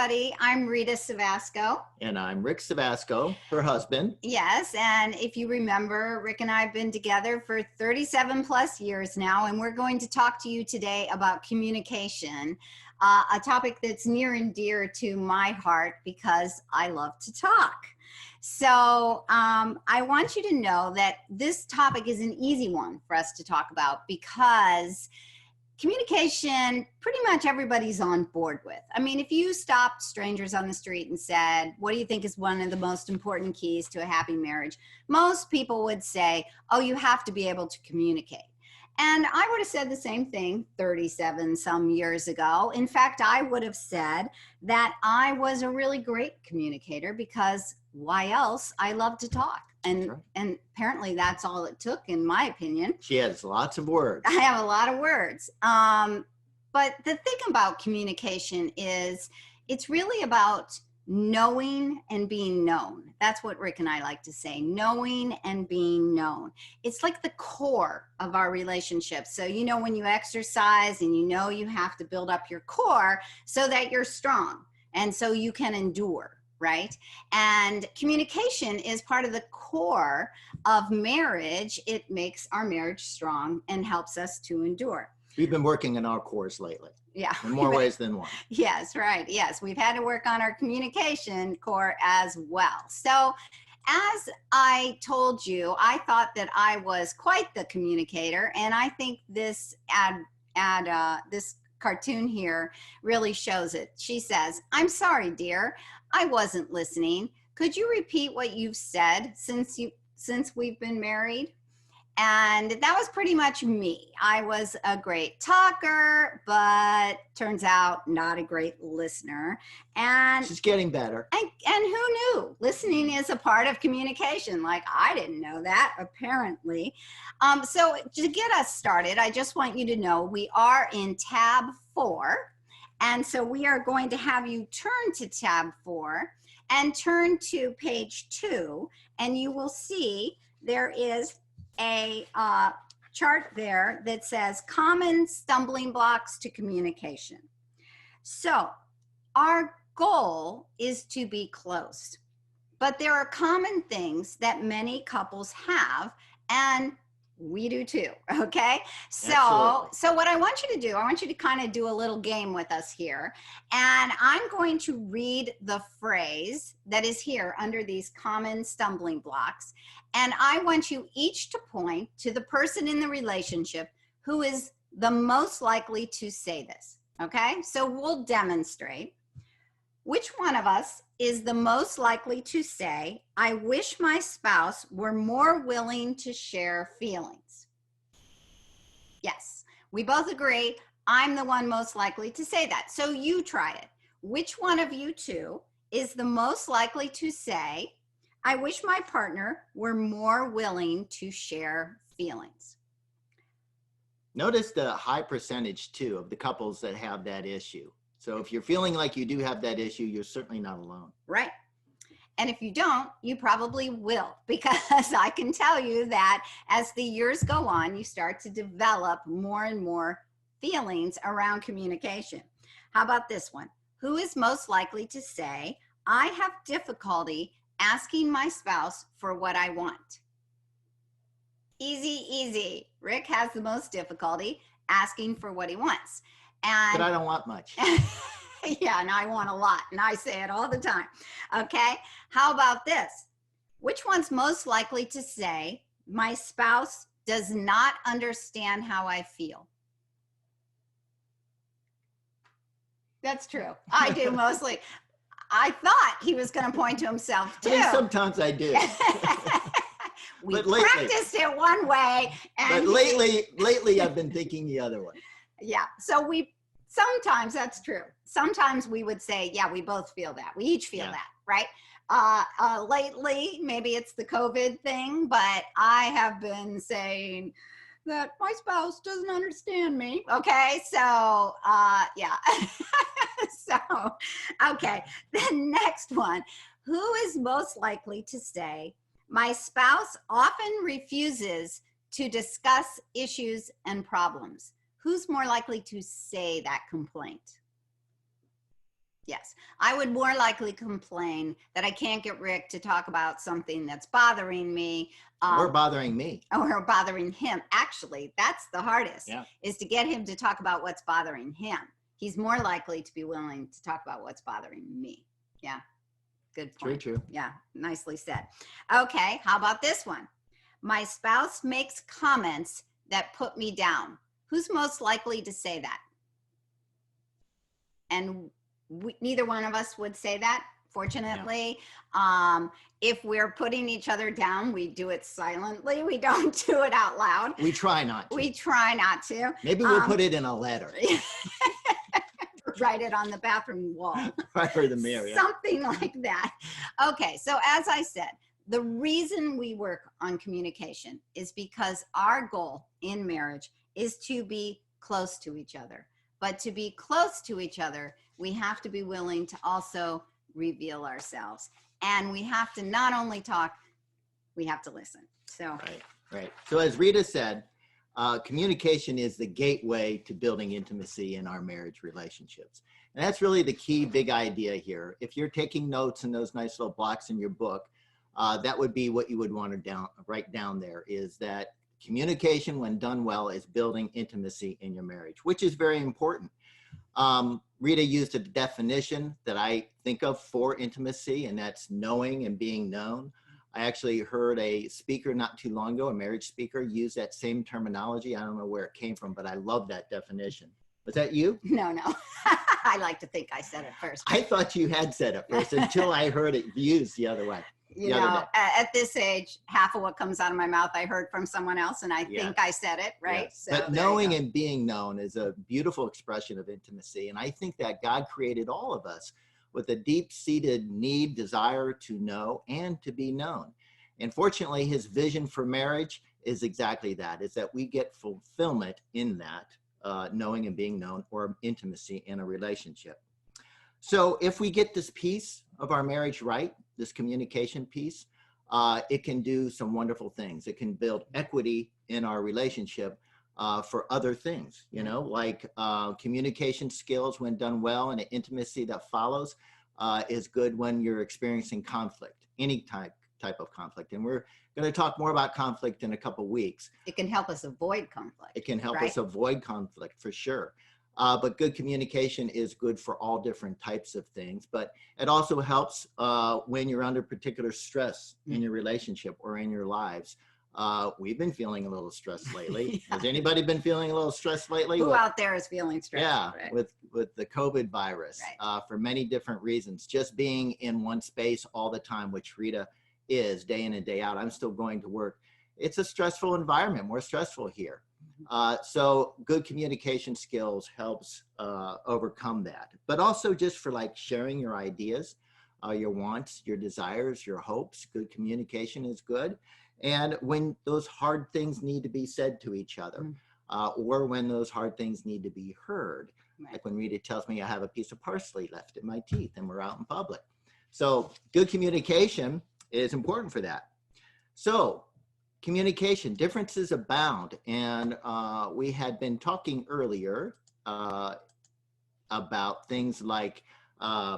everybody. I'm Rita Savasco. And I'm Rick Savasco, her husband. Yes, and if you remember, Rick and I have been together for 37 plus years now, and we're going to talk to you today about communication, a topic that's near and dear to my heart because I love to talk. So I want you to know that this topic is an easy one for us to talk about because communication, pretty much everybody's on board with. I mean, if you stopped strangers on the street and said, what do you think is one of the most important keys to a happy marriage? Most people would say, oh, you have to be able to communicate. And I would have said the same thing 37 some years ago. In fact, I would have said that I was a really great communicator because why else? I love to talk. And apparently that's all it took, in my opinion. She has lots of words. I have a lot of words. But the thing about communication is it's really about knowing and being known. That's what Rick and I like to say, knowing and being known. It's like the core of our relationship. So, you know, when you exercise and you know you have to build up your core so that you're strong and so you can endure. Right? And communication is part of the core of marriage. It makes our marriage strong and helps us to endure. We've been working on our cores lately. Yeah. In more ways than one. Yes, right. Yes, we've had to work on our communication core as well. So as I told you, I thought that I was quite the communicator. And I think this this cartoon here really shows it. She says, I'm sorry, dear. I wasn't listening. Could you repeat what you've said since we've been married? And that was pretty much me. I was a great talker, but turns out not a great listener. And she's getting better. And who knew? Listening is a part of communication. Like, I didn't know that, apparently. So to get us started, I just want you to know we are in tab 4. And so we are going to have you turn to tab 4 and turn to page 2. And you will see there is a chart there that says common stumbling blocks to communication. So our goal is to be close, but there are common things that many couples have, and we do too, okay? So what I want you to do, I want you to kind of do a little game with us here. And I'm going to read the phrase that is here under these common stumbling blocks. And I want you each to point to the person in the relationship who is the most likely to say this, okay? So we'll demonstrate. Which one of us is the most likely to say, I wish my spouse were more willing to share feelings? Yes, we both agree. I'm the one most likely to say that. So you try it. Which one of you two is the most likely to say, I wish my partner were more willing to share feelings? Notice the high percentage, too, of the couples that have that issue. So if you're feeling like you do have that issue, you're certainly not alone. Right. And if you don't, you probably will, because I can tell you that as the years go on, you start to develop more and more feelings around communication. How about this one? Who is most likely to say, I have difficulty asking my spouse for what I want? Easy, easy. Rick has the most difficulty asking for what he wants. But I don't want much. Yeah, and I want a lot, and I say it all the time. Okay, how about this? Which one's most likely to say, my spouse does not understand how I feel? That's true. I do mostly. I thought he was going to point to himself too. Sometimes I do. We practiced it one way. But lately I've been thinking the other way. Yeah, so sometimes that's true. Sometimes we would say, yeah, we both feel that. We each feel that, right? Lately, maybe it's the COVID thing, but I have been saying that my spouse doesn't understand me. Okay, so yeah. So, okay, the next one. Who is most likely to say, my spouse often refuses to discuss issues and problems? Who's more likely to say that complaint? Yes. I would more likely complain that I can't get Rick to talk about something that's bothering me. Or bothering me. Or bothering him. Actually, that's the hardest, Yeah. is to get him to talk about what's bothering him. He's more likely to be willing to talk about what's bothering me. Yeah. Good point. True. Yeah. Nicely said. Okay. How about this one? My spouse makes comments that put me down. Who's most likely to say that? And neither one of us would say that, fortunately. If we're putting each other down, we do it silently. We don't do it out loud. We try not to. We try not to. Maybe we'll put it in a letter. Write it on the bathroom wall. Right, or the mirror. Yeah. Something like that. Okay, so as I said, the reason we work on communication is because our goal in marriage is to be close to each other. But to be close to each other, we have to be willing to also reveal ourselves. And we have to not only talk, we have to listen. So Right. So as Rita said, communication is the gateway to building intimacy in our marriage relationships. And that's really the key big idea here. If you're taking notes in those nice little blocks in your book, that would be what you would want to write down there, is that communication, when done well, is building intimacy in your marriage, which is very important. Rita used a definition that I think of for intimacy, and that's knowing and being known. I actually heard a speaker not too long ago, a marriage speaker, use that same terminology. I don't know where it came from, but I love that definition. Was that you? No. I like to think I said it first. I thought you had said it first until I heard it used the other way. You know, at this age, half of what comes out of my mouth, I heard from someone else, and I think I said it, right? Yes. So but knowing and being known is a beautiful expression of intimacy. And I think that God created all of us with a deep-seated need, desire to know and to be known. And fortunately, his vision for marriage is exactly that, is that we get fulfillment in that, knowing and being known, or intimacy in a relationship. So if we get this piece of our marriage right, this communication piece, it can do some wonderful things. It can build equity in our relationship for other things, you know, like communication skills when done well, and the intimacy that follows is good when you're experiencing conflict, any type of conflict. And we're going to talk more about conflict in a couple of weeks. it can help us avoid conflict. It can help us avoid conflict for sure. But good communication is good for all different types of things. But it also helps when you're under particular stress in your relationship or in your lives. We've been feeling a little stressed lately. Has anybody been feeling a little stressed lately? Who out there is feeling stressed? Yeah, with the COVID virus, for many different reasons. Just being in one space all the time, which Rita is day in and day out. I'm still going to work. It's a stressful environment, more stressful here. So good communication skills helps overcome that. But also just for like sharing your ideas, your wants, your desires, your hopes, good communication is good. And when those hard things need to be said to each other, or when those hard things need to be heard, like when Rita tells me I have a piece of parsley left in my teeth and we're out in public. So good communication is important for that. So communication, differences abound. And we had been talking earlier about things like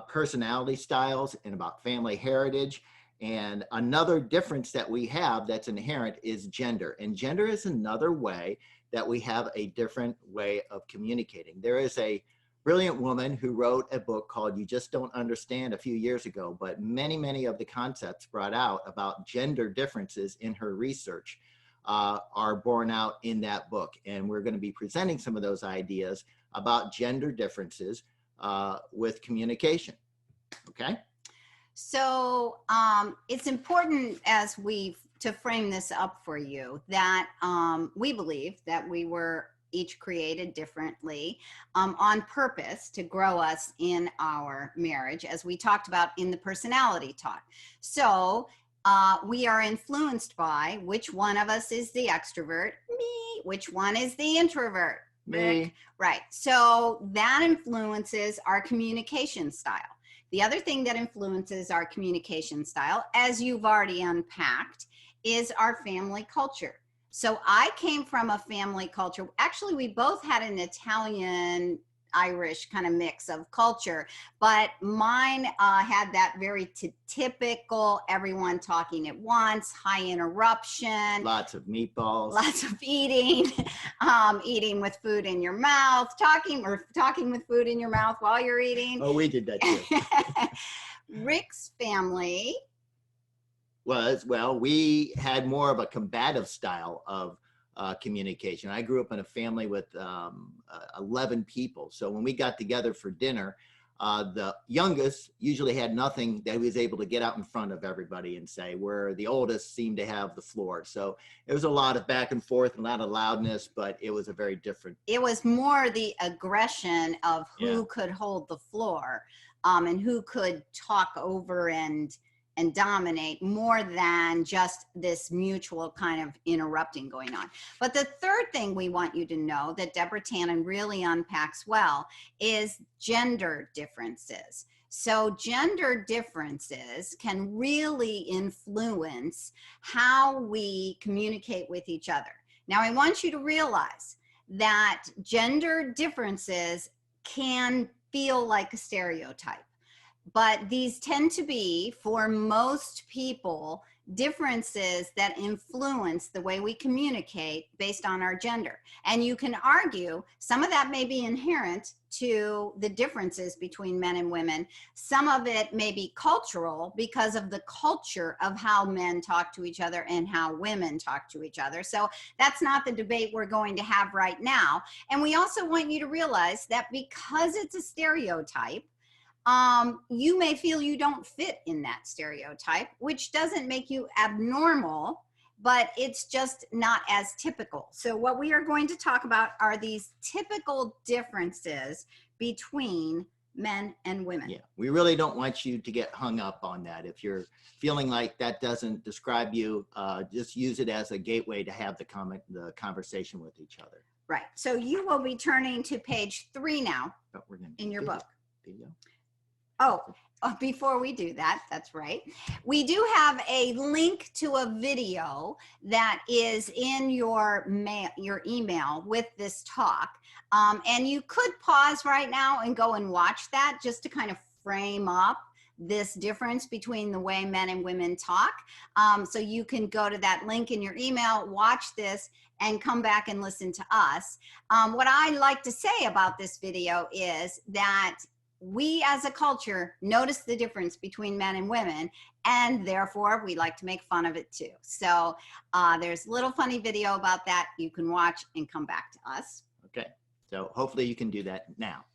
personality styles and about family heritage. And another difference that we have that's inherent is gender. And gender is another way that we have a different way of communicating. There is a brilliant woman who wrote a book called You Just Don't Understand a few years ago, but many of the concepts brought out about gender differences in her research are borne out in that book. And we're going to be presenting some of those ideas about gender differences with communication. Okay? So it's important to frame this up for you that we believe that we were each created differently on purpose to grow us in our marriage, as we talked about in the personality talk. So we are influenced by which one of us is the extrovert, me, which one is the introvert, me. Right. So that influences our communication style. The other thing that influences our communication style, as you've already unpacked, is our family culture. So I came from a family culture. Actually, we both had an Italian Irish kind of mix of culture, but mine had that very typical everyone talking at once, high interruption, lots of meatballs, lots of eating, eating with food in your mouth, talking with food in your mouth while you're eating. Oh, we did that too. Rick's family we had more of a combative style of communication. I grew up in a family with 11 people. So when we got together for dinner, the youngest usually had nothing that he was able to get out in front of everybody and say, where the oldest seemed to have the floor. So it was a lot of back and forth, a lot of loudness, but it was a very different. It was more the aggression of who could hold the floor, and who could talk over and dominate, more than just this mutual kind of interrupting going on. But the third thing we want you to know that Deborah Tannen really unpacks well is gender differences. So gender differences can really influence how we communicate with each other. Now, I want you to realize that gender differences can feel like a stereotype. But these tend to be, for most people, differences that influence the way we communicate based on our gender. And you can argue some of that may be inherent to the differences between men and women. Some of it may be cultural because of the culture of how men talk to each other and how women talk to each other. So that's not the debate we're going to have right now. And we also want you to realize that because it's a stereotype, you may feel you don't fit in that stereotype, which doesn't make you abnormal, but it's just not as typical. So what we are going to talk about are these typical differences between men and women. Yeah, we really don't want you to get hung up on that. If you're feeling like that doesn't describe you, just use it as a gateway to have the conversation with each other. Right. So you will be turning to page 3 now in your book. Video. Oh, before we do that, that's right. We do have a link to a video that is in your email with this talk. And you could pause right now and go and watch that just to kind of frame up this difference between the way men and women talk. So you can go to that link in your email, watch this, and come back and listen to us. What I like to say about this video is that we as a culture notice the difference between men and women, and therefore we like to make fun of it too. So there's a little funny video about that you can watch and come back to us. Okay, so hopefully you can do that now.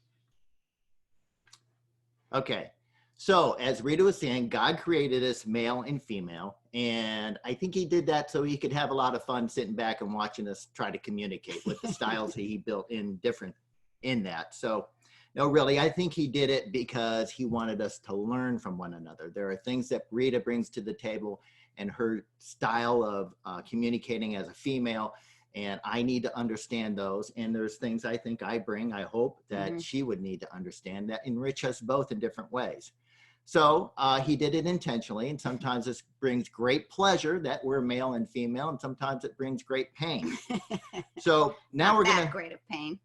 Okay, so as Rita was saying, God created us male and female, and I think he did that so he could have a lot of fun sitting back and watching us try to communicate with the styles he built in different in that. So no, really, I think he did it because he wanted us to learn from one another. There are things that Rita brings to the table and her style of communicating as a female, and I need to understand those. And there's things I think I bring, I hope, that she would need to understand that enrich us both in different ways. So he did it intentionally, and sometimes this brings great pleasure that we're male and female, and sometimes it brings great pain. So now we're going to... great of pain.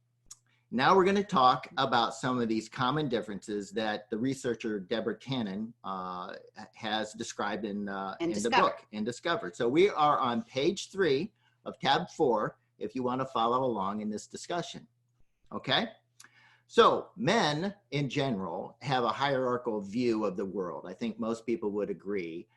Now we're going to talk about some of these common differences that the researcher Deborah Tannen has described in the book and discovered. So we are on page 3 of tab 4 if you want to follow along in this discussion. Okay? So men in general have a hierarchical view of the world. I think most people would agree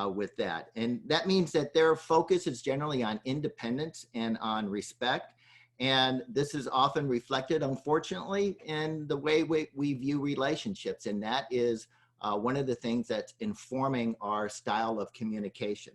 with that. And that means that their focus is generally on independence and on respect. And this is often reflected, unfortunately, in the way we view relationships. And that is one of the things that's informing our style of communication.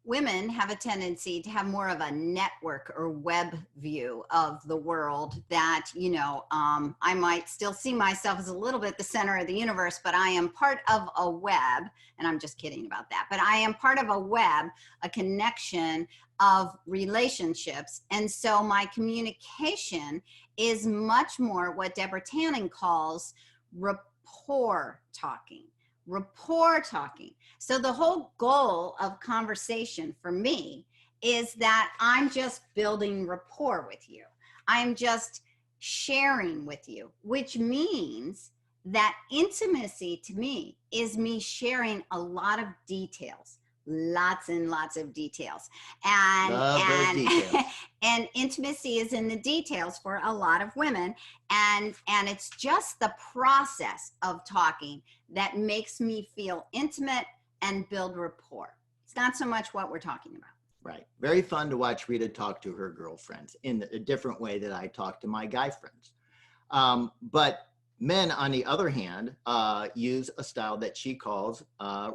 Women have a tendency to have more of a network or web view of the world that, you know, I might still see myself as a little bit the center of the universe, but I am part of a web, and I'm just kidding about that, but I am part of a web, a connection of relationships. And so my communication is much more what Deborah Tannen calls rapport talking. Rapport talking. So the whole goal of conversation for me is that I'm just building rapport with you. I'm just sharing with you, which means that intimacy to me is me sharing a lot of details, lots and lots of details. Love those details. And intimacy is in the details for a lot of women. And it's just the process of talking that makes me feel intimate and build rapport. It's not so much what we're talking about. Right. Very fun to watch Rita talk to her girlfriends in a different way that I talk to my guy friends. But men, on the other hand, use a style that she calls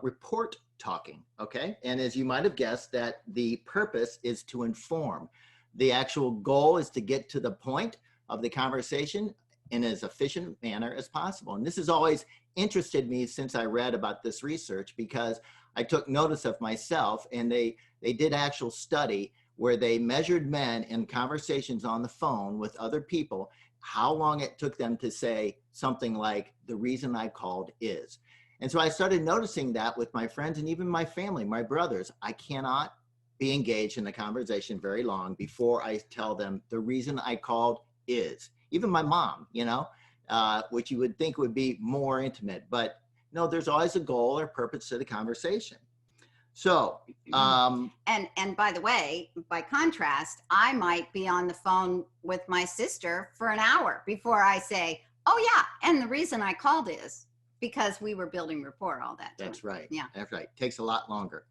report talking. Okay. And as you might have guessed, that the purpose is to inform. The actual goal is to get to the point of the conversation in as efficient manner as possible. And this has always interested me since I read about this research, because I took notice of myself, and they did actual study where they measured men in conversations on the phone with other people, how long it took them to say something like, the reason I called is. And so I started noticing that with my friends and even my family, my brothers. I cannot be engaged in a conversation very long before I tell them the reason I called is. Even my mom, which you would think would be more intimate, but no, there's always a goal or purpose to the conversation. So, and by the way, by contrast, I might be on the phone with my sister for an hour before I say, oh yeah, and the reason I called is because we were building rapport all that time. That's right. Yeah. That's right. Takes a lot longer.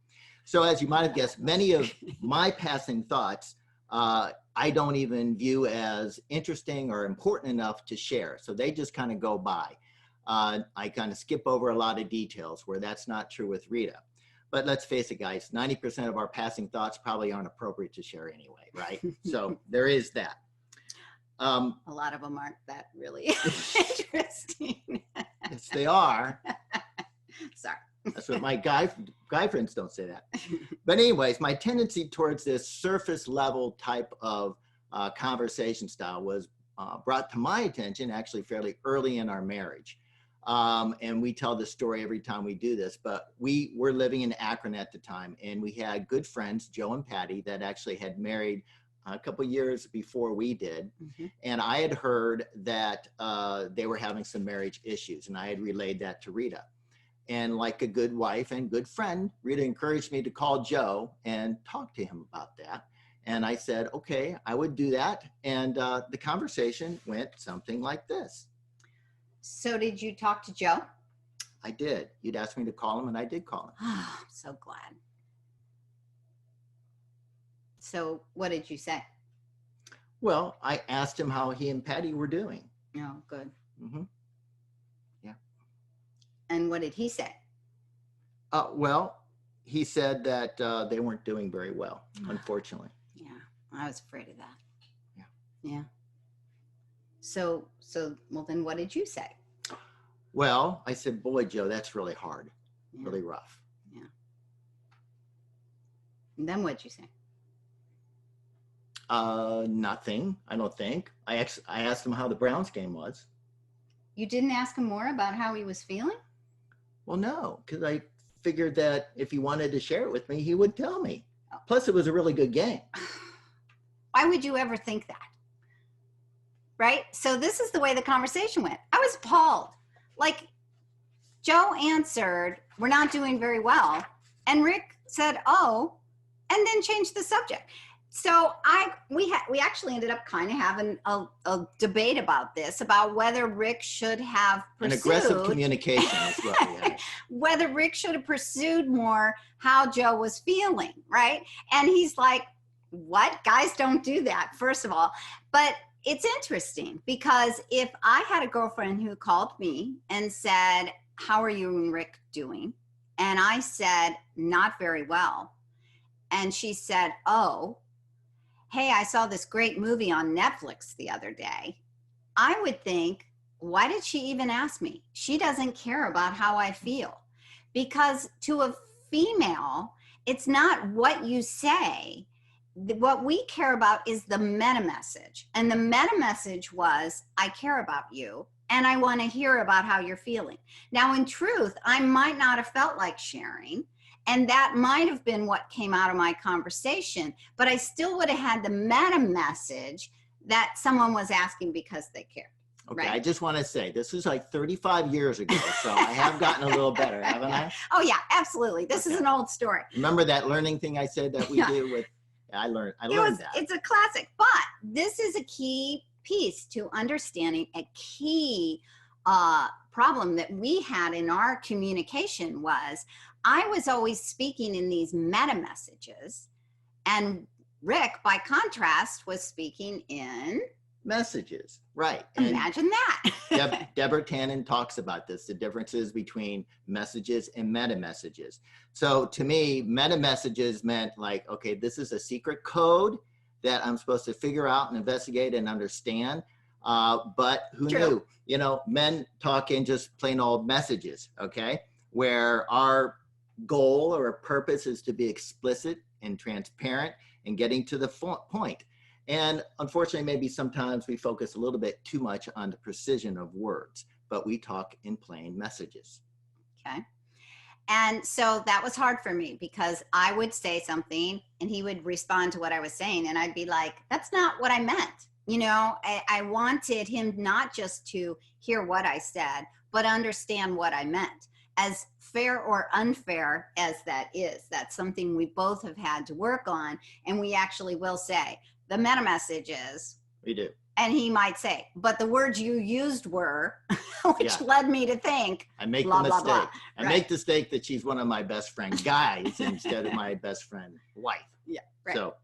So as you might have guessed, many of my passing thoughts, I don't even view as interesting or important enough to share. So they just kind of go by. I kind of skip over a lot of details where that's not true with Rita. But let's face it, guys, 90% of our passing thoughts probably aren't appropriate to share anyway, right? So there is that. A lot of them aren't that really interesting. Yes, they are. Sorry. That's what my guy friends don't say that. But anyways, my tendency towards this surface level type of conversation style was brought to my attention actually fairly early in our marriage. And we tell this story every time we do this, but we were living in Akron at the time, and we had good friends, Joe and Patty, that actually had married a couple years before we did. Mm-hmm. And I had heard that they were having some marriage issues, and I had relayed that to Rita. And like a good wife and good friend, Rita encouraged me to call Joe and talk to him about that. And I said, okay, I would do that. And the conversation went something like this. So did you talk to Joe? I did. You'd asked me to call him, and I did call him. Oh, I'm so glad. So what did you say? Well, I asked him how he and Patty were doing. Oh, good. Mm-hmm. Yeah. And what did he say? Well, he said that they weren't doing very well, unfortunately. Yeah, I was afraid of that. Yeah. Yeah. So, well, then what did you say? Well, I said, boy, Joe, that's really hard, really rough. Yeah. And then what'd you say? Nothing, I don't think. I asked him how the Browns game was. You didn't ask him more about how he was feeling? Well, no, because I figured that if he wanted to share it with me, he would tell me. Oh. Plus, it was a really good game. Why would you ever think that? Right? So this is the way the conversation went. I was appalled. Like, Joe answered, we're not doing very well. And Rick said, oh, and then changed the subject. So we actually ended up kind of having a debate about this, about whether Rick should have pursued. An aggressive communication is what we had. Whether Rick should have pursued more how Joe was feeling, right? And he's like, what? Guys don't do that, first of all. But it's interesting, because if I had a girlfriend who called me and said, how are you and Rick doing? And I said, not very well. And she said, oh, hey, I saw this great movie on Netflix the other day. I would think, why did she even ask me? She doesn't care about how I feel. Because to a female, it's not what you say. What we care about is the meta message. And the meta message was, I care about you and I want to hear about how you're feeling. Now, in truth, I might not have felt like sharing, and that might have been what came out of my conversation, but I still would have had the meta message that someone was asking because they cared. Okay, right? I just want to say this is like 35 years ago, so I have gotten a little better, haven't I? Oh yeah, absolutely. This is Okay. an old story. Remember that learning thing I said that we Yeah. do with? I learned that. It's a classic, but this is a key piece to understanding a key problem that we had in our communication was I was always speaking in these meta messages, and Rick, by contrast, was speaking in Messages, right? And imagine that. Deborah Tannen talks about this, the differences between messages and meta messages. So to me, meta messages meant like, okay, this is a secret code that I'm supposed to figure out and investigate and understand. But who True. knew? You know, men talk in just plain old messages, okay? Where our goal or purpose is to be explicit and transparent and getting to the point. And unfortunately, maybe sometimes we focus a little bit too much on the precision of words, but we talk in plain messages. Okay. And so that was hard for me because I would say something and he would respond to what I was saying. And I'd be like, that's not what I meant. You know, I wanted him not just to hear what I said, but understand what I meant. As fair or unfair as that is, that's something we both have had to work on. And we actually will say, the meta message is, we do. And he might say, but the words you used were, which led me to think, I make blah, the mistake. blah, blah. I make the mistake that she's one of my best friend guys instead of my best friend wife. Yeah, right. So,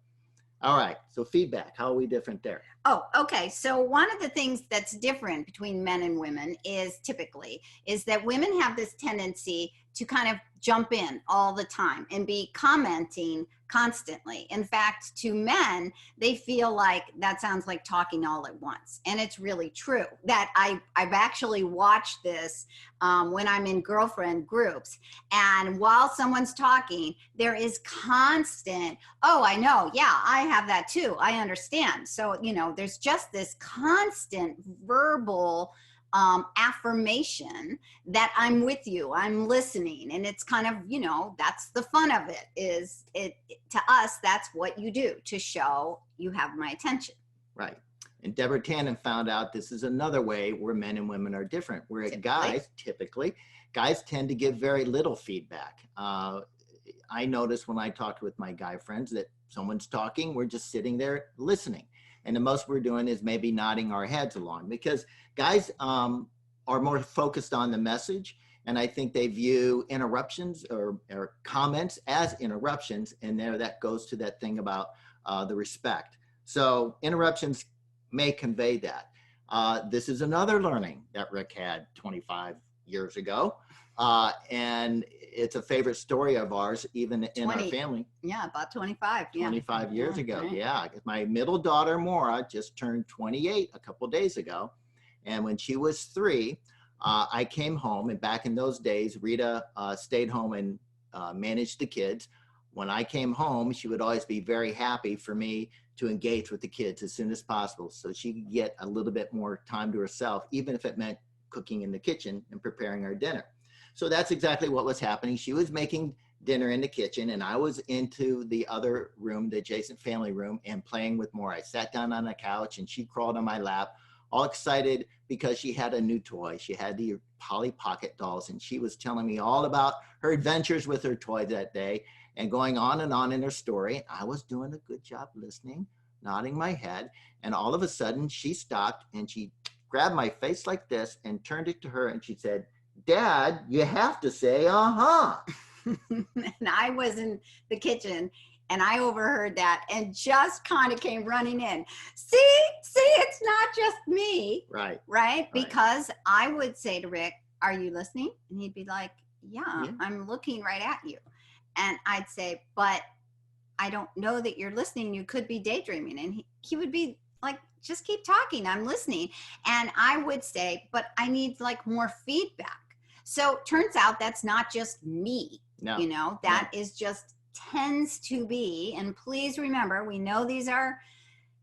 all right. So feedback, how are we different there? Oh, okay. So one of the things that's different between men and women is that women have this tendency to kind of jump in all the time and be commenting constantly. In fact, to men, they feel like that sounds like talking all at once. And it's really true that I've actually watched this when I'm in girlfriend groups. And while someone's talking, there is constant, oh, I know. Yeah, I have that too. I understand. So, you know, there's just this constant verbal affirmation that I'm with you, I'm listening. And it's kind of, you know, that's the fun of it, is it to us, that's what you do to show you have my attention. Right. And Deborah Tannen found out this is another way where men and women are different, where guys tend to give very little feedback. I notice when I talked with my guy friends that someone's talking, we're just sitting there listening. And the most we're doing is maybe nodding our heads along, because guys are more focused on the message. And I think they view interruptions or comments as interruptions. And there that goes to that thing about the respect. So interruptions may convey that. This is another learning that Rick had 25 years ago. And it's a favorite story of ours, even in our family. Yeah, about 25. 25 years ago. Right. Yeah. My middle daughter, Maura, just turned 28 a couple of days ago. And when she was 3, I came home. And back in those days, Rita stayed home and managed the kids. When I came home, she would always be very happy for me to engage with the kids as soon as possible, so she could get a little bit more time to herself, even if it meant cooking in the kitchen and preparing our dinner. So that's exactly what was happening. She was making dinner in the kitchen, and I was into the other room, the adjacent family room, and playing with Maura. I sat down on the couch, and she crawled on my lap, all excited because she had a new toy. She had the Polly Pocket dolls, and she was telling me all about her adventures with her toy that day and going on and on in her story. I was doing a good job listening, nodding my head, and all of a sudden she stopped and she grabbed my face like this and turned it to her, and she said, "Dad, you have to say, uh-huh." And I was in the kitchen and I overheard that and just kind of came running in. See, it's not just me. Right? Because I would say to Rick, "Are you listening?" And he'd be like, yeah, I'm looking right at you. And I'd say, "But I don't know that you're listening. You could be daydreaming." And he would be like, "Just keep talking. I'm listening." And I would say, "But I need like more feedback." So turns out that's not just me. No. You know, that is just tends to be, and please remember, we know these are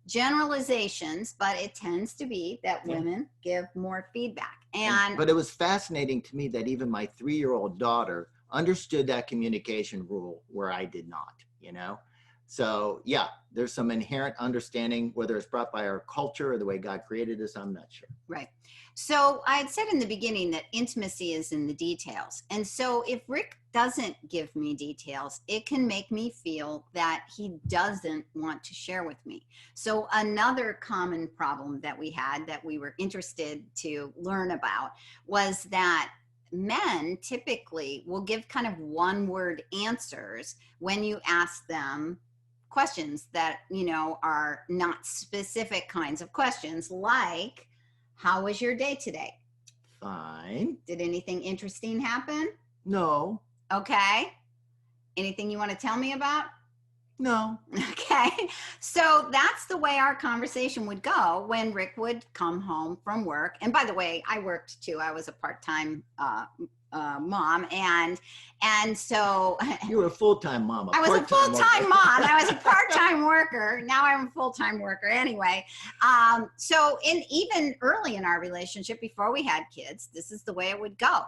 generalizations, but it tends to be that women give more feedback. But it was fascinating to me that even my 3-year-old daughter understood that communication rule where I did not, you know, So yeah, there's some inherent understanding, whether it's brought by our culture or the way God created us, I'm not sure. Right. So I had said in the beginning that intimacy is in the details. And so if Rick doesn't give me details, it can make me feel that he doesn't want to share with me. So another common problem that we had that we were interested to learn about was that men typically will give kind of one word answers when you ask them questions that, are not specific kinds of questions, like, how was your day today? Fine. Did anything interesting happen? No. Okay. Anything you want to tell me about? No. Okay. So that's the way our conversation would go when Rick would come home from work. And by the way, I worked too. I was a part-time mom, and so you were a full-time mom. I was a full-time mom. I was a part-time worker. Now I'm a full-time worker. Anyway, so even early in our relationship, before we had kids, this is the way it would go.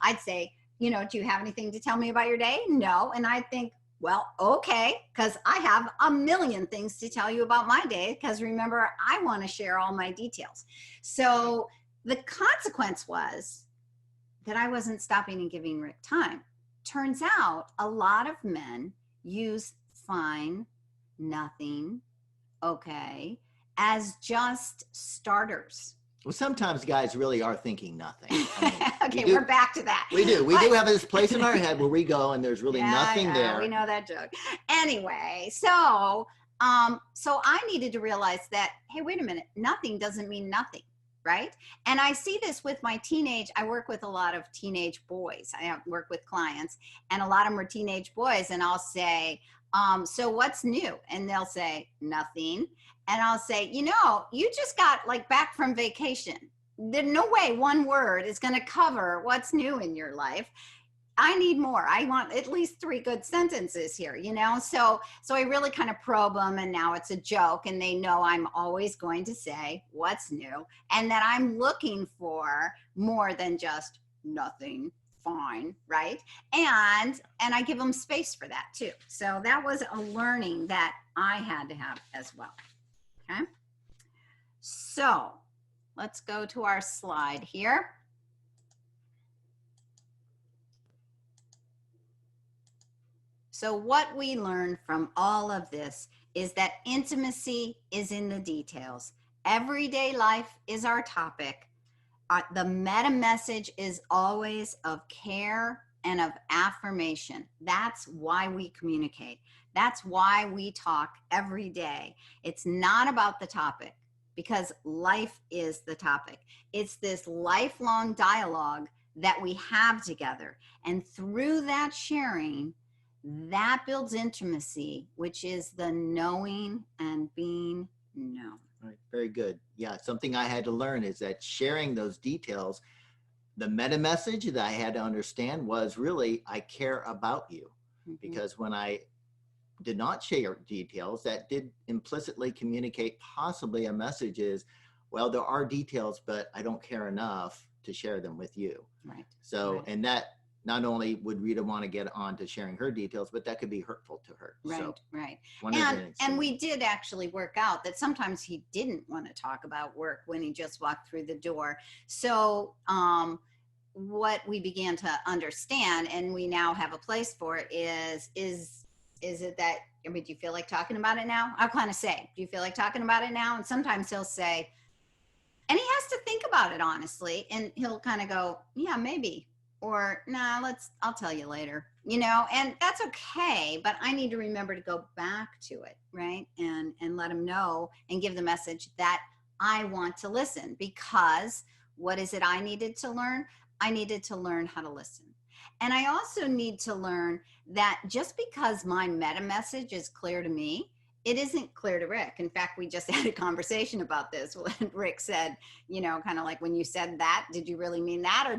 I'd say, do you have anything to tell me about your day? No, and I'd think, well, okay, because I have a million things to tell you about my day. Because remember, I want to share all my details. So the consequence was that I wasn't stopping and giving Rick time. Turns out a lot of men use fine, nothing, okay, as just starters. Well, sometimes guys really are thinking nothing. Okay, we're back to that. We do. We do have this place in our head where we go and there's really nothing there. We know that joke. Anyway, so I needed to realize that, hey, wait a minute, nothing doesn't mean nothing. Right? And I see this with I work with a lot of teenage boys. I work with clients, and a lot of them are teenage boys, and I'll say, so what's new? And they'll say, nothing. And I'll say, you just got back from vacation. There's no way one word is going to cover what's new in your life. I need more. I want at least 3 good sentences here, So I really kind of probe them, and now it's a joke, and they know I'm always going to say what's new, and that I'm looking for more than just nothing, fine, right? And I give them space for that too. So that was a learning that I had to have as well. Okay. So let's go to our slide here. So what we learned from all of this is that intimacy is in the details. Everyday life is our topic. The meta message is always of care and of affirmation. That's why we communicate. That's why we talk every day. It's not about the topic, because life is the topic. It's this lifelong dialogue that we have together. And through that sharing, that builds intimacy, which is the knowing and being known. Right. Very good. Yeah. Something I had to learn is that sharing those details, the meta message that I had to understand was really, I care about you. Mm-hmm. Because when I did not share details, that did implicitly communicate possibly a message is, well, there are details, but I don't care enough to share them with you. Right. So, right. And that, not only would Rita want to get on to sharing her details, but that could be hurtful to her. Right, so, right. And we did actually work out that sometimes he didn't want to talk about work when he just walked through the door. So what we began to understand, and we now have a place for it, is it that, do you feel like talking about it now? I'll kind of say, do you feel like talking about it now? And sometimes he'll say, and he has to think about it honestly, and he'll kind of go, yeah, maybe. Or, nah, I'll tell you later, and that's okay. But I need to remember to go back to it, right? And let him know and give the message that I want to listen, because what is it I needed to learn? I needed to learn how to listen. And I also need to learn that just because my meta message is clear to me, it isn't clear to Rick. In fact, we just had a conversation about this when Rick said, kind of like, when you said that, did you really mean that? Or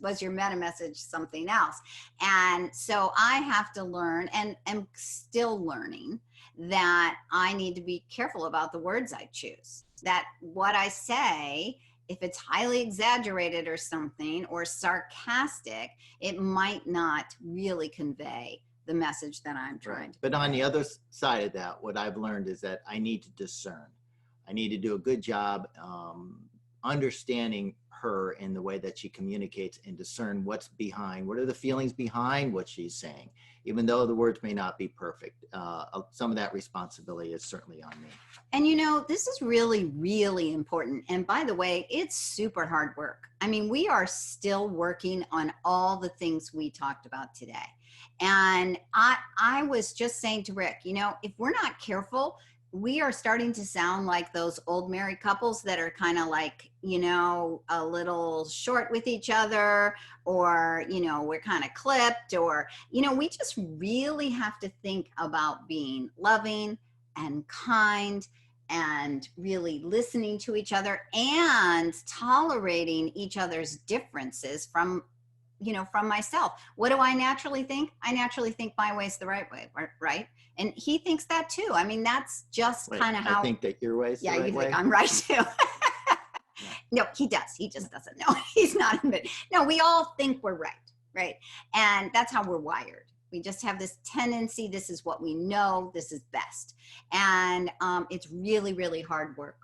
was your meta message something else? And so I have to learn, and am still learning, that I need to be careful about the words I choose. That what I say, if it's highly exaggerated or something, or sarcastic, it might not really convey the message that I'm trying to. But on the other side of that, what I've learned is that I need to discern. I need to do a good job understanding her in the way that she communicates and discern what's behind, what are the feelings behind what she's saying, even though the words may not be perfect. Some of that responsibility is certainly on me. And you know, this is really, really important. And by the way, it's super hard work. I mean, we are still working on all the things we talked about today. And I was just saying to Rick, you know, if we're not careful, we are starting to sound like those old married couples that are kind of like, you know, a little short with each other, or, you know, we're kind of clipped, or, you know, we just really have to think about being loving and kind and really listening to each other and tolerating each other's differences from, you know, from myself. What do I naturally think? I naturally think my way's the right way, right? And he thinks that too. I mean, that's just kind of how I think that your way's the right way. Yeah, you think I'm right too. No, he does. He just doesn't know. He's not admitting. No, we all think we're right? And that's how we're wired. We just have this tendency. This is what we know. This is best. And it's really, really hard work.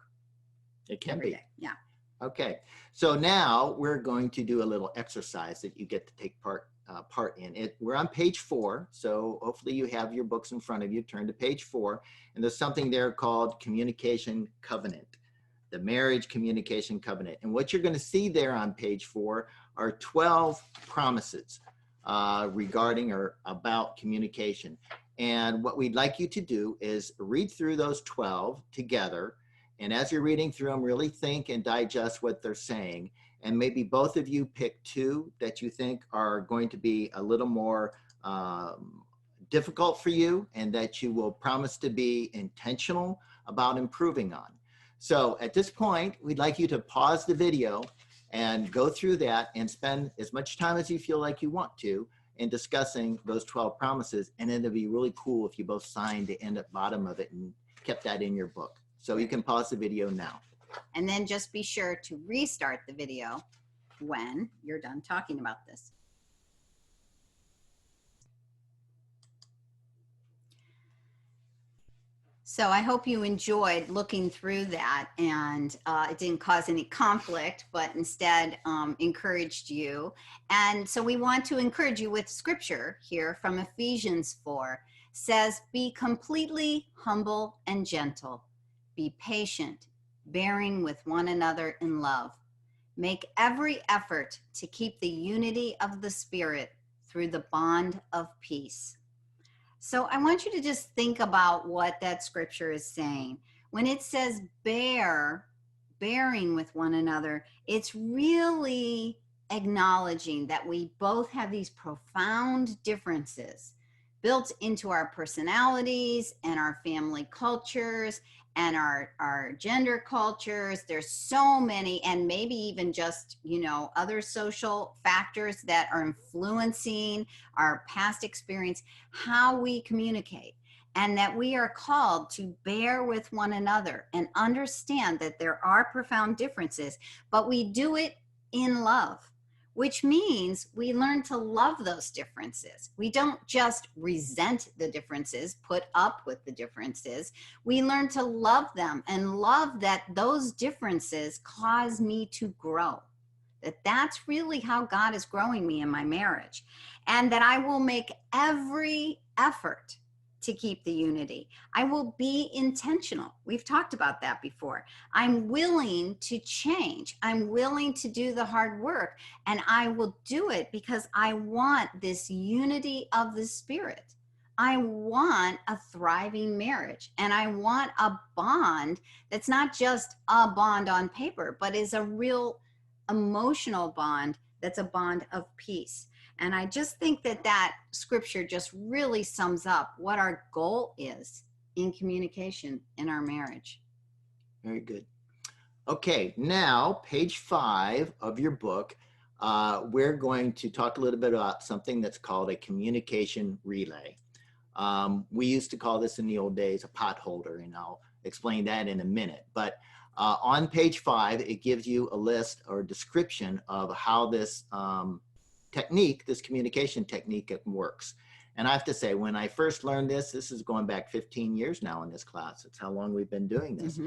It can be. Day. Yeah. Okay. So now we're going to do a little exercise that you get to take part in it. We're on page 4. So hopefully you have your books in front of you. Turn to page 4. And there's something there called Communication Covenant, the Marriage Communication Covenant. And what you're going to see there on page 4 are 12 promises regarding or about communication. And what we'd like you to do is read through those 12 together. And as you're reading through them, really think and digest what they're saying. And maybe both of you pick 2 that you think are going to be a little more difficult for you, and that you will promise to be intentional about improving on. So at this point, we'd like you to pause the video and go through that and spend as much time as you feel like you want to in discussing those 12 promises. And then it'd be really cool if you both signed the end at bottom of it and kept that in your book. So you can pause the video now. And then just be sure to restart the video when you're done talking about this. So I hope you enjoyed looking through that, and it didn't cause any conflict, but instead encouraged you. And so we want to encourage you with scripture here from Ephesians 4. Says, be completely humble and gentle. Be patient, bearing with one another in love. Make every effort to keep the unity of the Spirit through the bond of peace. So I want you to just think about what that scripture is saying. When it says bearing with one another, it's really acknowledging that we both have these profound differences built into our personalities and our family cultures and our gender cultures. There's so many, and maybe even just, you know, other social factors that are influencing our past experience, how we communicate, and that we are called to bear with one another and understand that there are profound differences, but we do it in love, which means we learn to love those differences. We don't just resent the differences, put up with the differences. We learn to love them and love that those differences cause me to grow. That's really how God is growing me in my marriage. And that I will make every effort to keep the unity. I will be intentional. We've talked about that before. I'm willing to change. I'm willing to do the hard work, and I will do it because I want this unity of the Spirit. I want a thriving marriage, and I want a bond that's not just a bond on paper, but is a real emotional bond that's a bond of peace. And I just think that that scripture just really sums up what our goal is in communication in our marriage. Very good. Okay, now page 5 of your book, we're going to talk a little bit about something that's called a communication relay. We used to call this in the old days a pot holder, and I'll explain that in a minute. But on page 5, it gives you a list or description of how this technique, this communication technique, it works. And I have to say, when I first learned this is going back 15 years now in this class. It's how long we've been doing this.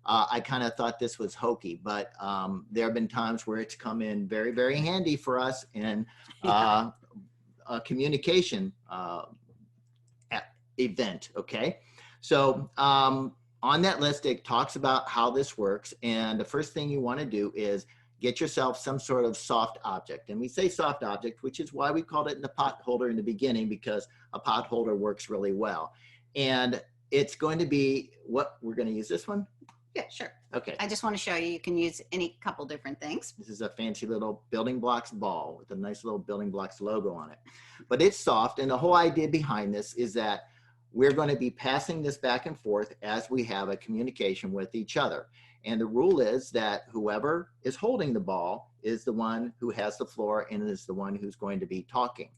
I kind of thought this was hokey, but there have been times where it's come in very, very handy for us in a communication event, okay? So on that list, it talks about how this works. And the first thing you want to do is get yourself some sort of soft object. And we say soft object, which is why we called it the pot holder in the beginning, because a pot holder works really well. And it's going to be what we're going to use this one. Yeah, sure. Okay. I just want to show you, you can use any couple different things. This is a fancy little building blocks ball with a nice little building blocks logo on it. But it's soft. And the whole idea behind this is that we're going to be passing this back and forth as we have a communication with each other. And the rule is that whoever is holding the ball is the one who has the floor and is the one who's going to be talking.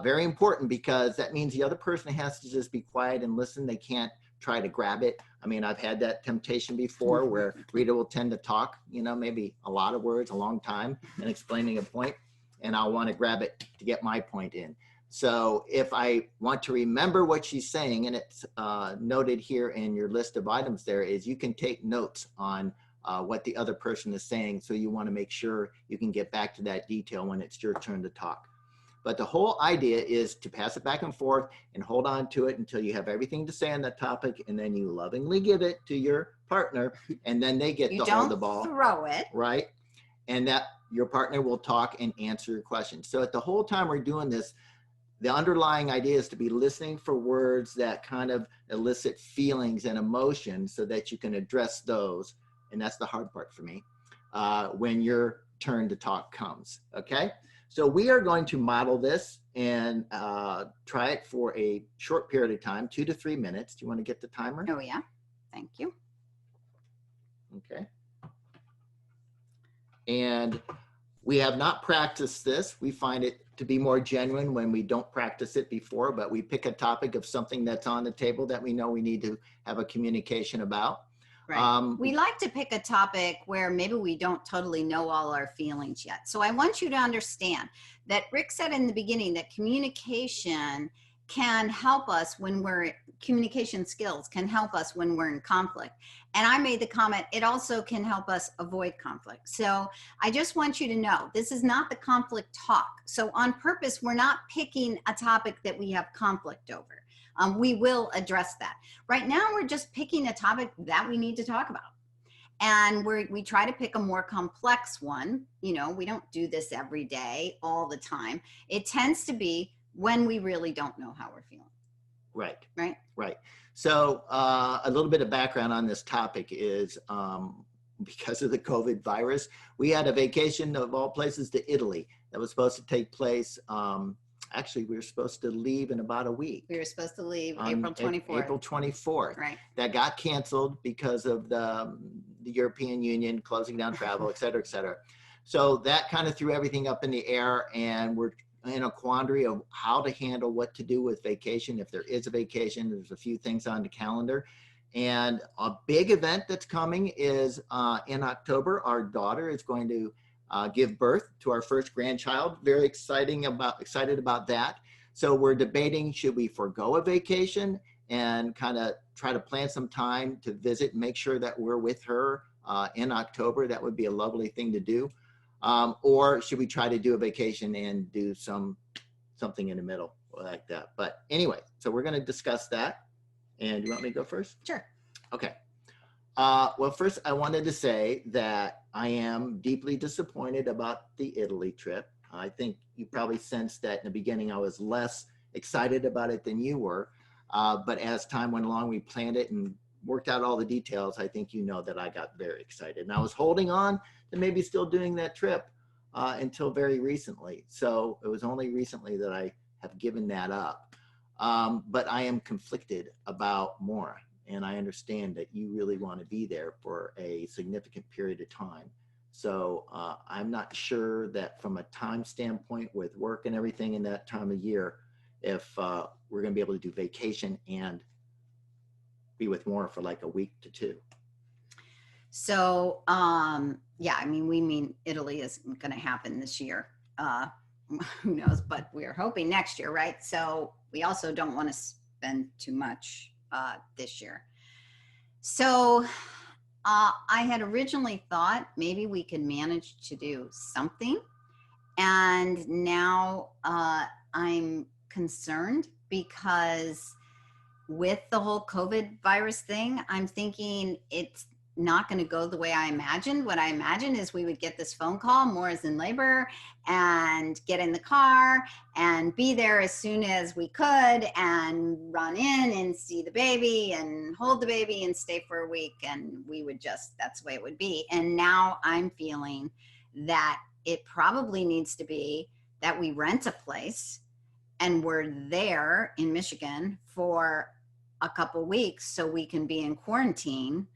Very important, because that means the other person has to just be quiet and listen. They can't try to grab it. I mean, I've had that temptation before where Rita will tend to talk, you know, maybe a lot of words, a long time, and explaining a point, and I'll want to grab it to get my point in. So if I want to remember what she's saying, and it's noted here in your list of items there, is you can take notes on what the other person is saying. So you want to make sure you can get back to that detail when it's your turn to talk. But the whole idea is to pass it back and forth and hold on to it until you have everything to say on that topic, and then you lovingly give it to your partner, and then they get to hold the ball. You don't throw it. Right? And that your partner will talk and answer your questions. So at the whole time we're doing this, the underlying idea is to be listening for words that kind of elicit feelings and emotions so that you can address those. And that's the hard part for me, when your turn to talk comes, okay? So we are going to model this and try it for a short period of time, 2 to 3 minutes. Do you want to get the timer? Oh, yeah. Thank you. Okay. And we have not practiced this. We find it to be more genuine when we don't practice it before, but we pick a topic of something that's on the table that we know we need to have a communication about. Right. We like to pick a topic where maybe we don't totally know all our feelings yet. So I want you to understand that Rick said in the beginning that communication can help us when communication skills can help us when we're in conflict. And I made the comment, it also can help us avoid conflict. So I just want you to know, this is not the conflict talk. So on purpose, we're not picking a topic that we have conflict over. We will address that. Right now, we're just picking a topic that we need to talk about. And we try to pick a more complex one. You know, we don't do this every day, all the time. It tends to be when we really don't know how we're feeling. Right. Right. Right. So a little bit of background on this topic is because of the COVID virus, we had a vacation of all places to Italy that was supposed to take place. Actually, we were supposed to leave in about a week. We were supposed to leave April 24th. April 24th. Right. That got canceled because of the European Union closing down travel, et cetera, et cetera. So that kind of threw everything up in the air, and we're in a quandary of how to handle what to do with vacation. If there is a vacation, there's a few things on the calendar. And a big event that's coming is in October. Our daughter is going to give birth to our first grandchild. Very excited about that. So we're debating, should we forego a vacation and kind of try to plan some time to visit and make sure that we're with her in October? That would be a lovely thing to do. Or should we try to do a vacation and do something in the middle like that? But anyway, so we're going to discuss that. And you want me to go first? Sure. Okay. Well, first I wanted to say that I am deeply disappointed about the Italy trip. I think you probably sensed that in the beginning I was less excited about it than you were. But as time went along, we planned it and worked out all the details. I think you know that I got very excited. And I was holding on to maybe still doing that trip until very recently. So it was only recently that I have given that up. But I am conflicted about more. And I understand that you really want to be there for a significant period of time. So I'm not sure that from a time standpoint with work and everything in that time of year, if we're going to be able to do vacation and be with Maura for like a week to 2. So, yeah, I mean, we mean Italy is going to happen this year. who knows, but we're hoping next year, right? So we also don't want to spend too much this year. So I had originally thought maybe we could manage to do something. And now I'm concerned because with the whole COVID virus thing, I'm thinking it's not going to go the way I imagined. What I imagined is we would get this phone call, More is in labor, and get in the car and be there as soon as we could and run in and see the baby and hold the baby and stay for a week. And we would just, that's the way it would be. And now I'm feeling that it probably needs to be that we rent a place and we're there in Michigan for a couple weeks so we can be in quarantine,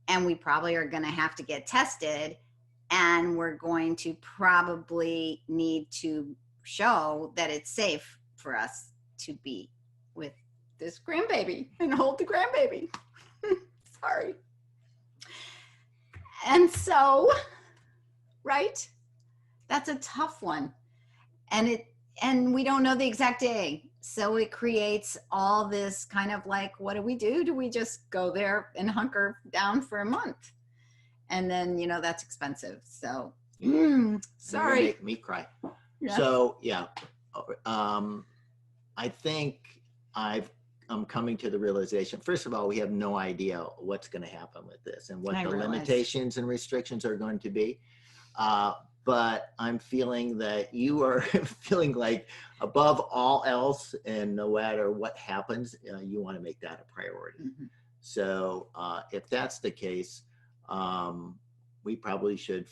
and we probably are going to have to get tested, and we're going to probably need to show that it's safe for us to be with this grandbaby and hold the grandbaby. Sorry. And so, right? That's a tough one. And we don't know the exact day. So it creates all this kind of like, what do we do? Do we just go there and hunker down for a month? And then, you know, that's expensive. So, sorry. Make me cry. Yeah. So, yeah, I think I'm coming to the realization, first of all, we have no idea what's going to happen with this and what limitations and restrictions are going to be. But I'm feeling that you are feeling like above all else, and no matter what happens, you want to make that a priority. Mm-hmm. So if that's the case, we probably should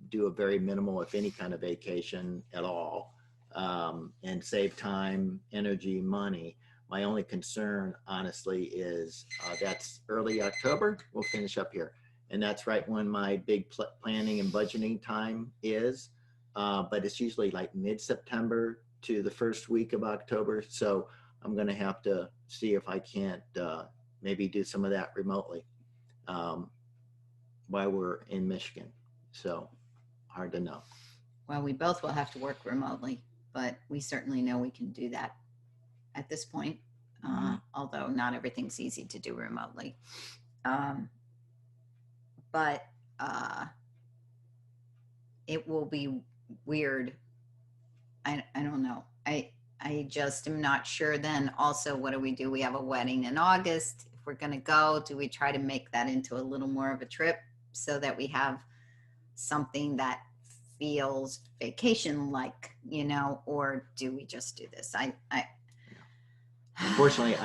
do a very minimal, if any kind of vacation at all, and save time, energy, money. My only concern, honestly, is that's early October. We'll finish up here. And that's right when my big planning and budgeting time is. But it's usually like mid-September to the first week of October. So I'm going to have to see if I can't maybe do some of that remotely while we're in Michigan. So hard to know. Well, we both will have to work remotely, but we certainly know we can do that at this point, although not everything's easy to do remotely. But it will be weird. I don't know. I just am not sure then. Also, what do? We have a wedding in August. If we're going to go, do we try to make that into a little more of a trip so that we have something that feels vacation-like, you know, or do we just do this? Unfortunately,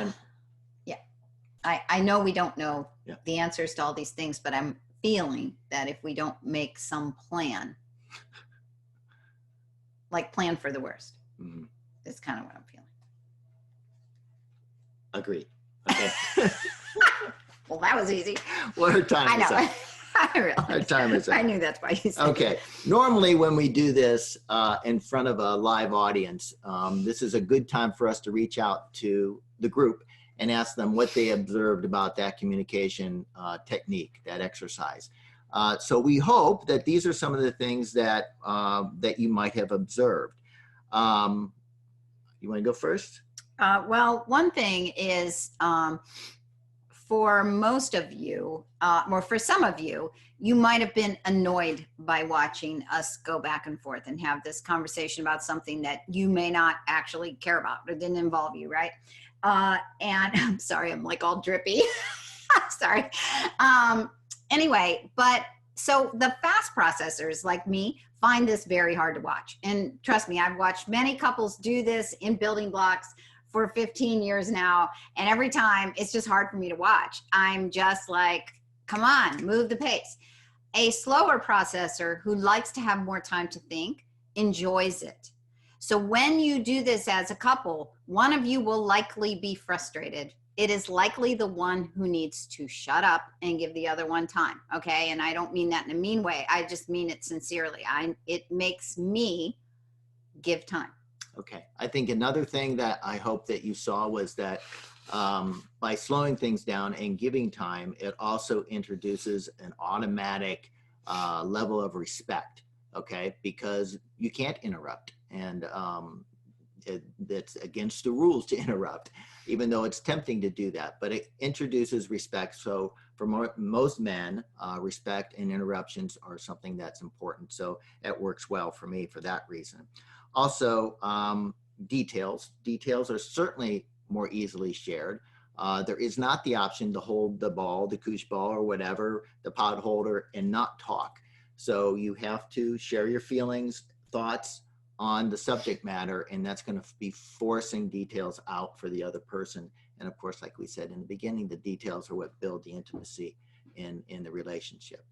I know we don't know the answers to all these things, but I'm feeling that if we don't make some plan, like plan for the worst, is kind of what I'm feeling. Agreed. Okay. Well, that was easy. Well, her time is up. I realized. Her time is up. I knew that's why you said Okay. Normally, when we do this in front of a live audience, this is a good time for us to reach out to the group and ask them what they observed about that communication technique, that exercise. So we hope that these are some of the things that that you might have observed. You want to go first? Well, one thing is for most of you, or for some of you, you might have been annoyed by watching us go back and forth and have this conversation about something that you may not actually care about or didn't involve you, right? And I'm sorry, I'm like all drippy. Sorry. Anyway, but so the fast processors like me find this very hard to watch. And trust me, I've watched many couples do this in building blocks for 15 years now. And every time it's just hard for me to watch. I'm just like, come on, move the pace. A slower processor who likes to have more time to think enjoys it. So when you do this as a couple, one of you will likely be frustrated. It is likely the one who needs to shut up and give the other one time, okay? And I don't mean that in a mean way. I just mean it sincerely. It makes me give time. Okay. I think another thing that I hope that you saw was that by slowing things down and giving time, it also introduces an automatic level of respect, okay? Because you can't interrupt and that's against the rules to interrupt, even though it's tempting to do that. But it introduces respect. So for most men, respect and interruptions are something that's important. So it works well for me for that reason. Also, details. Details are certainly more easily shared. There is not the option to hold the ball, the koosh ball or whatever, the pot holder, and not talk. So you have to share your feelings, thoughts on the subject matter, and that's going to be forcing details out for the other person. And of course, like we said in the beginning, the details are what build the intimacy in the relationship.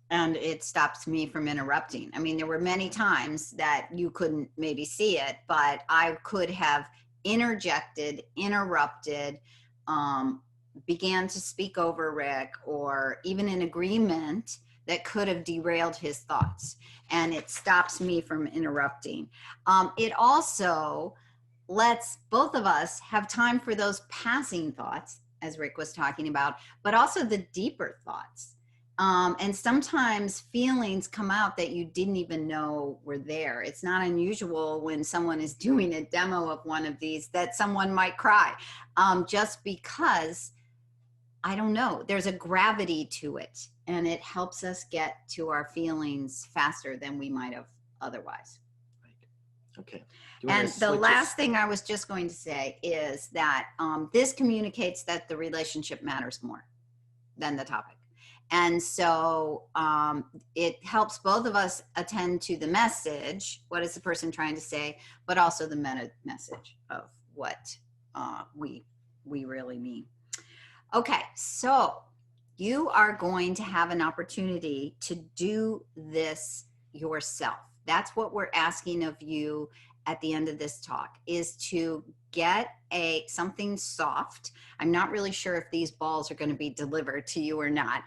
And it stops me from interrupting. I mean, there were many times that you couldn't maybe see it, but I could have interjected, interrupted, began to speak over Rick, or even an agreement that could have derailed his thoughts. And it stops me from interrupting. It also lets both of us have time for those passing thoughts, as Rick was talking about, but also the deeper thoughts. And sometimes feelings come out that you didn't even know were there. It's not unusual when someone is doing a demo of one of these that someone might cry, just because, I don't know, there's a gravity to it, and it helps us get to our feelings faster than we might have otherwise. Right. Okay. And the last thing I was just going to say is that this communicates that the relationship matters more than the topic. And so it helps both of us attend to the message, what is the person trying to say, but also the meta message of what we really mean. Okay, so you are going to have an opportunity to do this yourself. That's what we're asking of you at the end of this talk, is to get something soft. I'm not really sure if these balls are going to be delivered to you or not.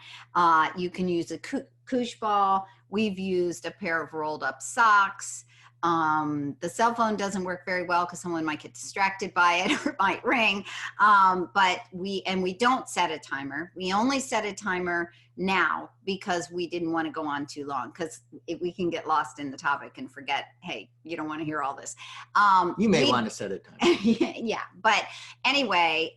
You can use a koosh ball. We've used a pair of rolled up socks. The cell phone doesn't work very well because someone might get distracted by it or it might ring. But we don't set a timer. We only set a timer now because we didn't want to go on too long, because we can get lost in the topic and forget, hey, you don't want to hear all this. You may want to set a timer. Yeah. But anyway,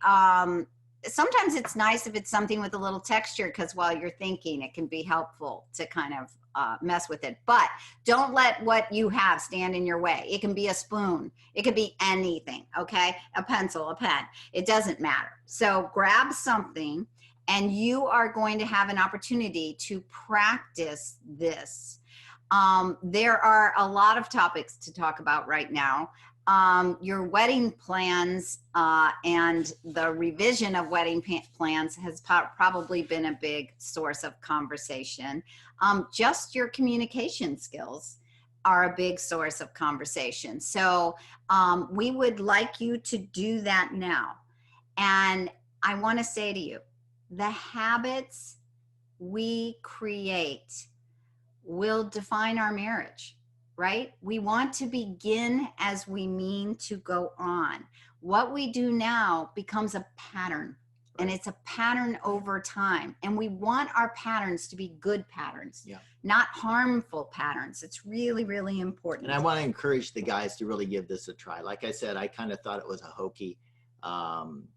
sometimes it's nice if it's something with a little texture, because while you're thinking, it can be helpful to kind of mess with it. But don't let what you have stand in your way. It can be a spoon. It could be anything, okay? A pencil, a pen. It doesn't matter. So grab something, and you are going to have an opportunity to practice this. There are a lot of topics to talk about right now. Your wedding plans and the revision of wedding plans has probably been a big source of conversation. Just your communication skills are a big source of conversation. So we would like you to do that now. And I want to say to you, the habits we create will define our marriage. Right? We want to begin as we mean to go on. What we do now becomes a pattern, and it's a pattern over time. And we want our patterns to be good patterns, not harmful patterns. It's really, really important. And I want to encourage the guys to really give this a try. Like I said, I kind of thought it was a hokey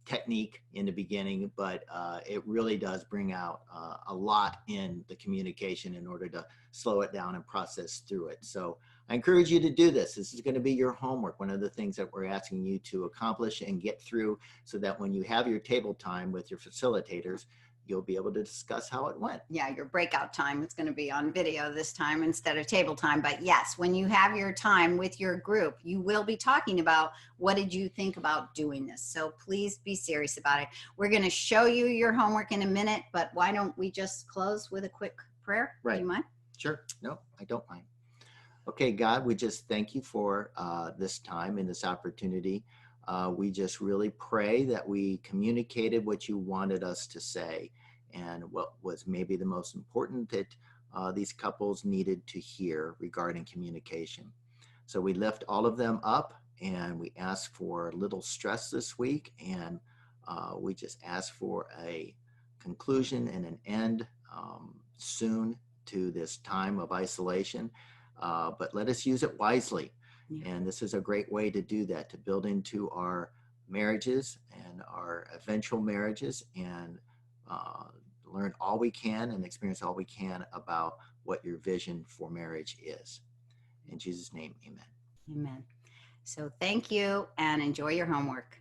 technique in the beginning, but it really does bring out a lot in the communication in order to slow it down and process through it. So I encourage you to do this. This is going to be your homework, one of the things that we're asking you to accomplish and get through, so that when you have your table time with your facilitators, you'll be able to discuss how it went. Yeah, your breakout time, it's going to be on video this time instead of table time. But yes, when you have your time with your group, you will be talking about, what did you think about doing this? So please be serious about it. We're going to show you your homework in a minute, but why don't we just close with a quick prayer? Right. Do you mind? Sure. No, I don't mind. Okay, God, we just thank you for this time and this opportunity. We just really pray that we communicated what you wanted us to say, and what was maybe the most important that these couples needed to hear regarding communication. So we lift all of them up, and we ask for little stress this week, and we just ask for a conclusion and an end soon to this time of isolation. But let us use it wisely. Yeah. And this is a great way to do that, to build into our marriages and our eventual marriages, and learn all we can and experience all we can about what your vision for marriage is. In Jesus' name, amen. Amen. So thank you and enjoy your homework.